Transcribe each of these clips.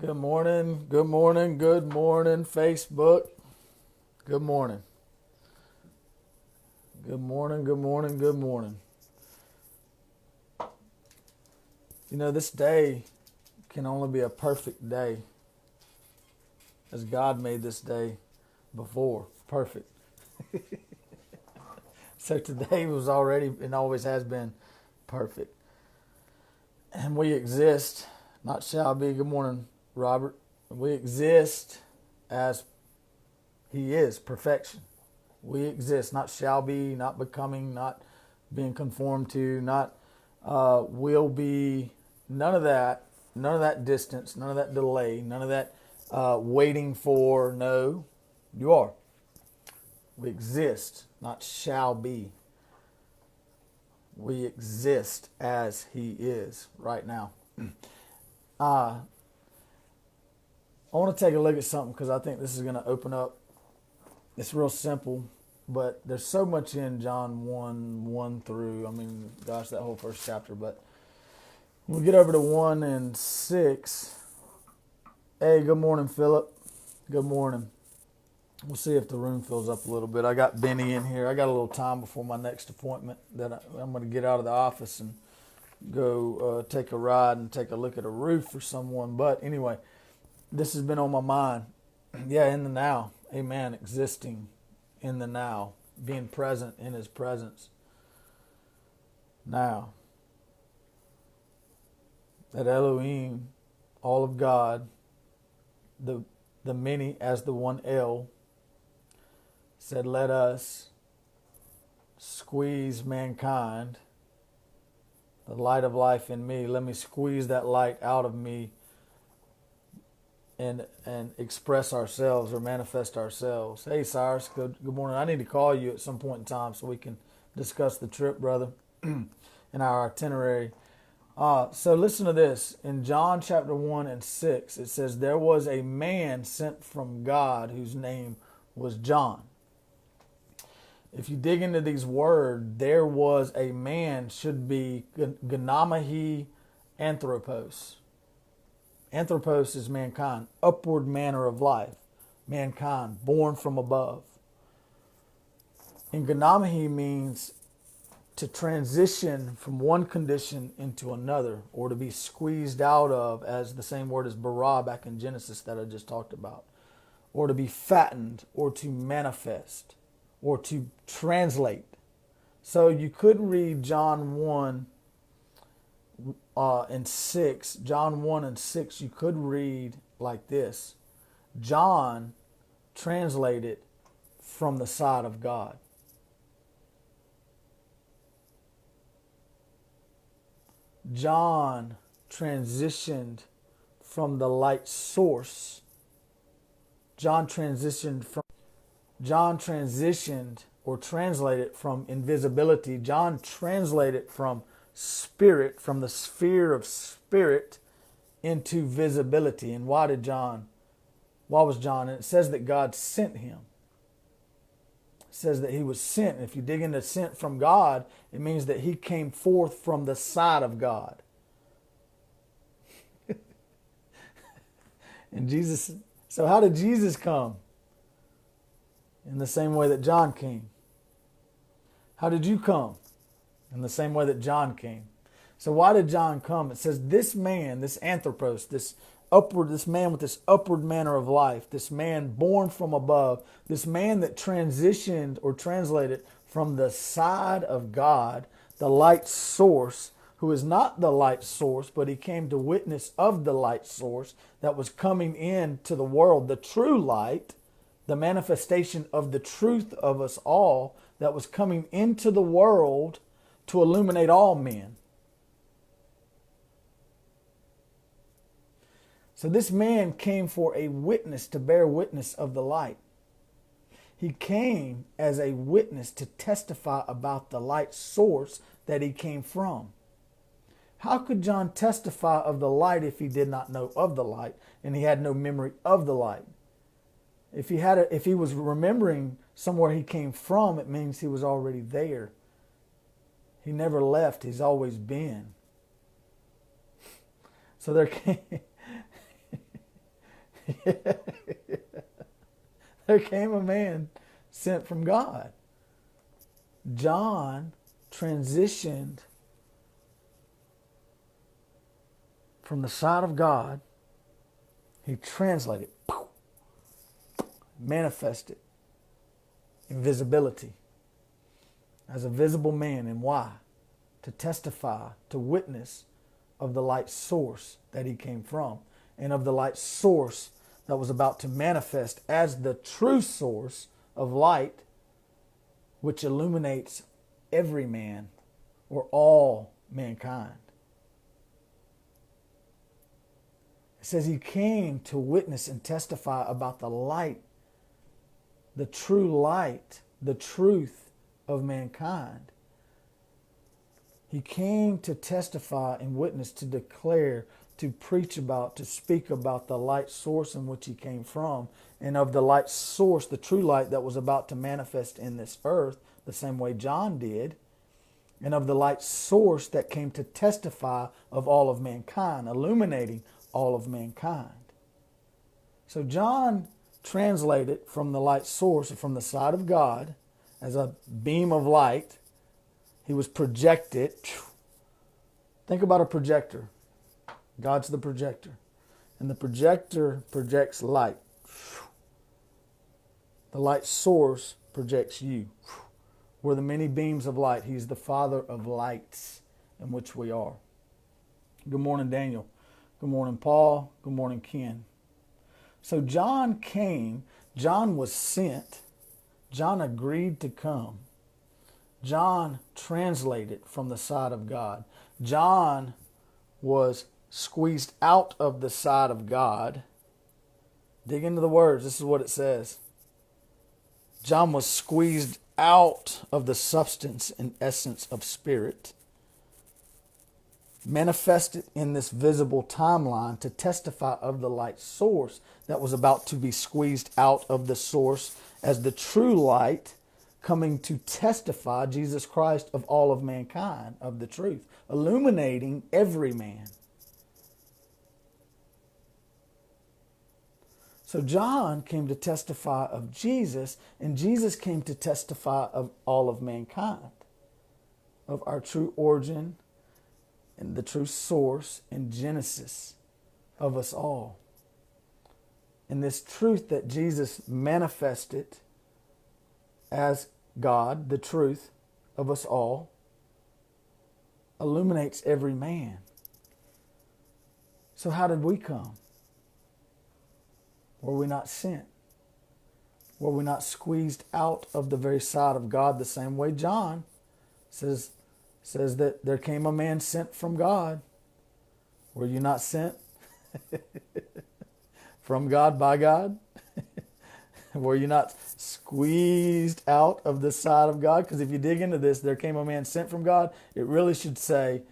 Good morning, good morning, good morning, Facebook. Good morning. Good morning, good morning, good morning. You know, this day can only be a perfect day as God made this day before. Perfect. So today was already and always has been perfect. And we exist, not shall be. Good morning, Robert. We exist as He is, perfection. We exist, not shall be, not becoming, not being conformed to, not will be, none of that distance, none of that delay, none of that waiting for. No, you are. We exist, not shall be. We exist as He is right now. I want to take a look at something because I think this is going to open up. It's real simple, but there's so much in John 1 through, that whole first chapter. But when we get over to 1 and 6, hey, good morning, Philip. Good morning. We'll see if the room fills up a little bit. I got Benny in here. I got a little time before my next appointment that I'm going to get out of the office and go take a ride and take a look at a roof for someone. But anyway, this has been on my mind. Yeah, in the now. Amen. Existing in the now. Being present in His presence. Now. That Elohim, all of God, the many as the one El, said, let us squeeze mankind, the light of life in me. Let me squeeze that light out of me and express ourselves or manifest ourselves. Hey, Cyrus, good morning. I need to call you at some point in time so we can discuss the trip, brother, and our itinerary. So listen to this. In John chapter 1 and 6, it says, there was a man sent from God whose name was John. If you dig into these words, there was a man should be Gnamahi Anthropos. Anthropos is mankind, upward manner of life, mankind, born from above. And Gnamahi means to transition from one condition into another, or to be squeezed out of, as the same word as bara back in Genesis that I just talked about, or to be fattened, or to manifest, or to translate. So you could read John 1 and 6. John 1 and 6, you could read like this. John translated from the side of God. John transitioned from the light source. John transitioned or translated from invisibility. John translated from spirit, from the sphere of spirit into visibility. And why was John? And it says that God sent him. It says that he was sent. And if you dig into sent from God, it means that he came forth from the side of God. And Jesus, so how did Jesus come? In the same way that John came. How did you come? In the same way that John came. So why did John come? It says this man, this anthropos, this man with this upward manner of life, this man born from above, this man that transitioned or translated from the side of God, the light source, who is not the light source, but he came to witness of the light source that was coming into the world, the true light, the manifestation of the truth of us all that was coming into the world to illuminate all men. So this man came for a witness, to bear witness of the light. He came as a witness to testify about the light source that he came from. How could John testify of the light if he did not know of the light and he had no memory of the light? If he was remembering somewhere he came from, it means he was already there. He never left. He's always been. So there came, There came a man sent from God. John transitioned from the side of God. He translated, manifested invisibility as a visible man. And why? To testify, to witness of the light source that he came from, and of the light source that was about to manifest as the true source of light, which illuminates every man or all mankind. It says he came to witness and testify about the light, the true light, the truth of mankind. He came to testify and witness, to declare, to preach about, to speak about the light source in which he came from, and of the light source, the true light that was about to manifest in this earth, the same way John did, and of the light source that came to testify of all of mankind, illuminating all of mankind. So John translated from the light source, from the side of God, as a beam of light. He was projected. Think about a projector. God's the projector. And the projector projects light. The light source projects you. We're the many beams of light. He's the Father of lights, in which we are. Good morning, Daniel. Good morning, Paul. Good morning, Ken. So John came. John was sent. John agreed to come. John translated from the side of God. John was squeezed out of the side of God. Dig into the words. This is what it says. John was squeezed out of the substance and essence of spirit, manifested in this visible timeline to testify of the light source that was about to be squeezed out of the source as the true light, coming to testify Jesus Christ of all of mankind, of the truth, illuminating every man. So John came to testify of Jesus, and Jesus came to testify of all of mankind, of our true origin and the true source and genesis of us all. And this truth that Jesus manifested as God, the truth of us all, illuminates every man. So how did we come? Were we not sent? Were we not squeezed out of the very side of God the same way John says that there came a man sent from God? Were you not sent from God by God? Were you not squeezed out of the side of God? Because if you dig into this, there came a man sent from God. It really should say,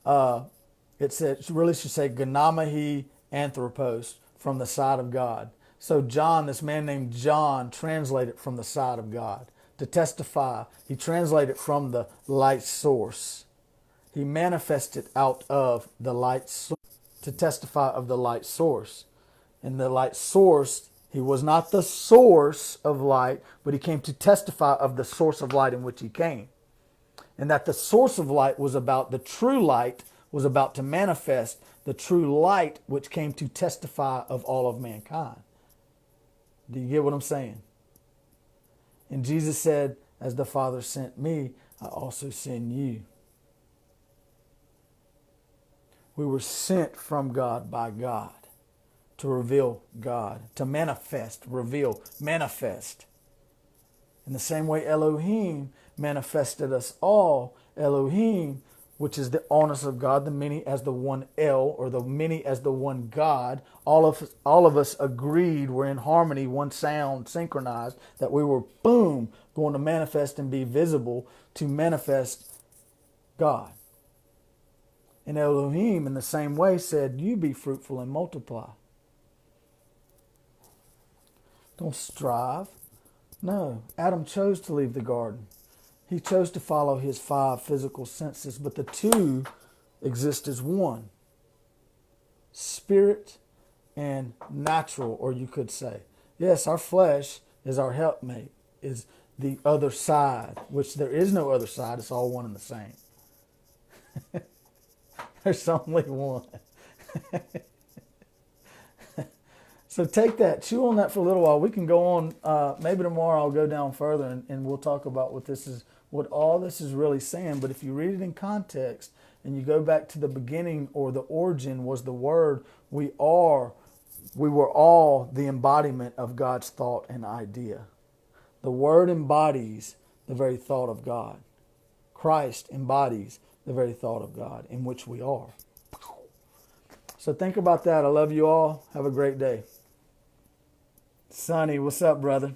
it really should say Gonamahi Anthropos, from the side of God. So John, this man named John, translated from the side of God to testify. He translated from the light source. He manifested out of the light source to testify of the light source. And the light source, he was not the source of light, but he came to testify of the source of light in which he came. And that the source of light was about, the true light was about to manifest, the true light which came to testify of all of mankind. Do you get what I'm saying? And Jesus said, as the Father sent me, I also send you. We were sent from God by God to reveal God, to manifest, reveal, manifest. In the same way Elohim manifested us all, Elohim, which is the oneness of God, the many as the one El, or the many as the one God. All of us agreed, we're in harmony, one sound, synchronized, that we were, boom, going to manifest and be visible to manifest God. And Elohim, in the same way, said, you be fruitful and multiply. Don't strive. No, Adam chose to leave the garden. He chose to follow his 5 physical senses, but the 2 exist as one. Spirit and natural, or you could say. Yes, our flesh is our helpmate, is the other side, which there is no other side. It's all one and the same. There's only one. So take that, chew on that for a little while. We can go on. Maybe tomorrow I'll go down further and we'll talk about what all this is really saying. But if you read it in context and you go back to the beginning, or the origin was the word, we were all the embodiment of God's thought and idea. The word embodies the very thought of God. Christ embodies the very thought of God in which we are. So think about that. I love you all. Have a great day. Sonny, what's up, brother?